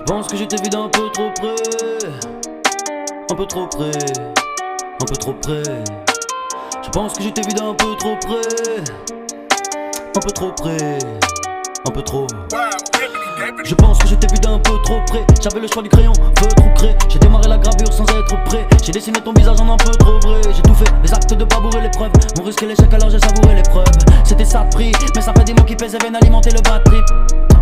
pense que j'étais vu d'un peu trop près. Un peu trop près. Un peu trop près. Je pense que j'étais vu d'un peu trop près. Un peu trop près. Un peu trop. Je pense que j'étais vu d'un peu trop près. J'avais le choix du crayon, feutre ou craie. J'ai démarré la gravure sans être prêt. J'ai dessiné ton visage en un peu trop vrai. J'ai tout fait, les actes de pas bourrer l'épreuve. On risquait l'échec alors j'ai savouré l'épreuve. C'était ça de prix, mais ça fait des mots qui pèsent et viennent alimenter le bad trip.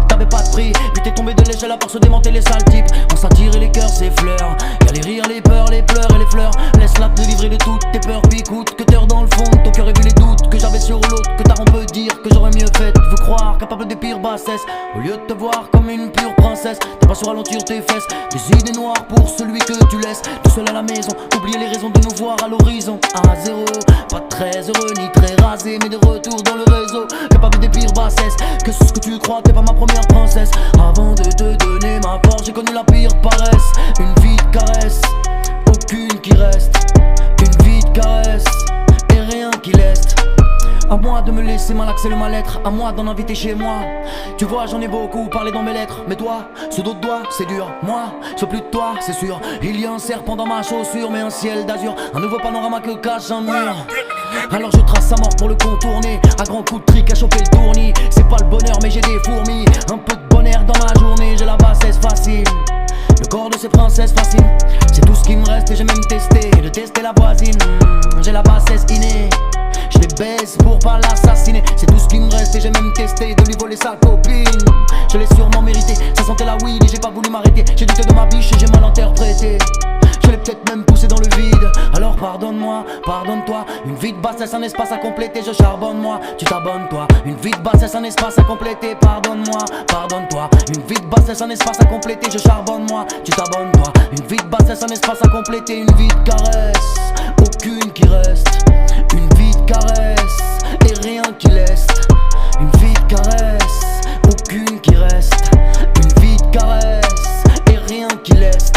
T'avais pas de prix, puis t'es tombé de l'échelle à part se démonter les sales types. On s'attire et les cœurs s'effleurent. Y'a les rires, les peurs, les pleurs et les fleurs. Laisse-la te livrer de toutes tes peurs. Puis écoute que t'es dans le fond, ton cœur et vu les doutes que j'avais sur l'autre. Que ta on peut dire que j'aurais mieux fait. Tu veux croire capable des pires bassesses. Au lieu de te voir comme une pure princesse, t'as pas su ralentir tes fesses. Des idées noires pour celui que tu laisses tout seul à la maison. Oublier les raisons de nous voir à l'horizon. À zéro, pas très heureux ni très rasé, mais de retour dans le réseau. Capable des pires bassesses. Que ce que tu crois, t'es pas ma première princesse. Avant de te donner ma force, j'ai connu la pire paresse. Une vie de caresse, aucune qui reste. Une vie de caresse, et rien qui leste. À moi de me laisser malaxer le mal-être, à moi d'en inviter chez moi. Tu vois, j'en ai beaucoup parlé dans mes lettres, mais toi, ce dos de doigt, c'est dur. Moi, je veux plus de toi, c'est sûr. Il y a un serpent dans ma chaussure, mais un ciel d'azur, un nouveau panorama que cache un mur. Alors je trace sa mort pour le contourner, à grands coups de trick à choper le tournis. C'est pas le bonheur mais j'ai des fourmis, un peu de bon air dans ma journée. J'ai la bassesse facile, le corps de ces princesses fascine. C'est tout ce qui me reste et j'ai même testé de tester la voisine. J'ai la bassesse innée, je les baisse pour pas l'assassiner. C'est tout ce qui me reste et j'ai même testé de lui voler sa copine. Je l'ai sûrement mérité, ça sentait la weed et j'ai pas voulu m'arrêter. J'ai douté de ma biche et j'ai mal interprété. Je l'ai peut-être même poussé dans le vide. Alors pardonne-moi, pardonne-toi. Une vie de bassesse, un espace à compléter. Je charbonne moi, tu t'abonnes toi. Une vie de bassesse, un espace à compléter. Pardonne-moi, pardonne-toi. Une vie de bassesse, un espace à compléter. Je charbonne moi, tu t'abonnes toi. Une vie de bassesse, un espace à compléter. Une vie de caresse, aucune qui reste. Une vie de caresse, et rien qui laisse. Une vie de caresse, aucune qui reste. Une vie de caresse, et rien qui laisse.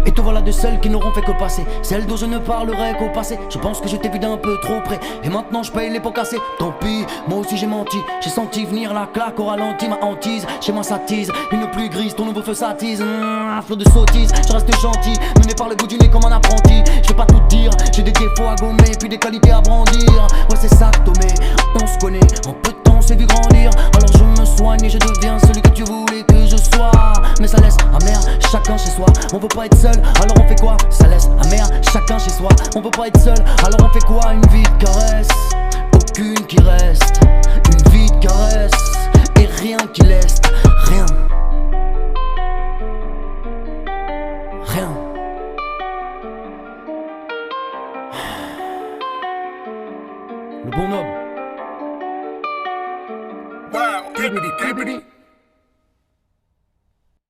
Et te voilà de celles qui n'auront fait que passer, celles dont je ne parlerai qu'au passé. Je pense que je t'ai vu d'un peu trop près, et maintenant je paye les pots cassés. Tant pis, moi aussi j'ai menti, j'ai senti venir la claque au ralenti. Ma hantise, chez moi ça tease, une pluie grise, ton nouveau feu s'attise. Un flot de sottise, je reste gentil, mené par le bout du nez comme un apprenti. Je vais pas tout dire, j'ai des défauts à gommer, puis des qualités à brandir. Ouais c'est ça Tomé, on se connaît, en peu de temps on s'est vu grandir. Alors je me soigne et je deviens celui que tu voulais que je sois. Mais ça laisse amer, chacun chez soi. On veut pas être seul, alors on fait quoi? Ça laisse amer, chacun chez soi. On veut pas être seul, alors on fait quoi? Une vie de caresse, aucune qui reste. Une vie de caresse, et rien qui laisse. Rien. Rien. Le bonhomme. Wow, Kibidi, Kibidi.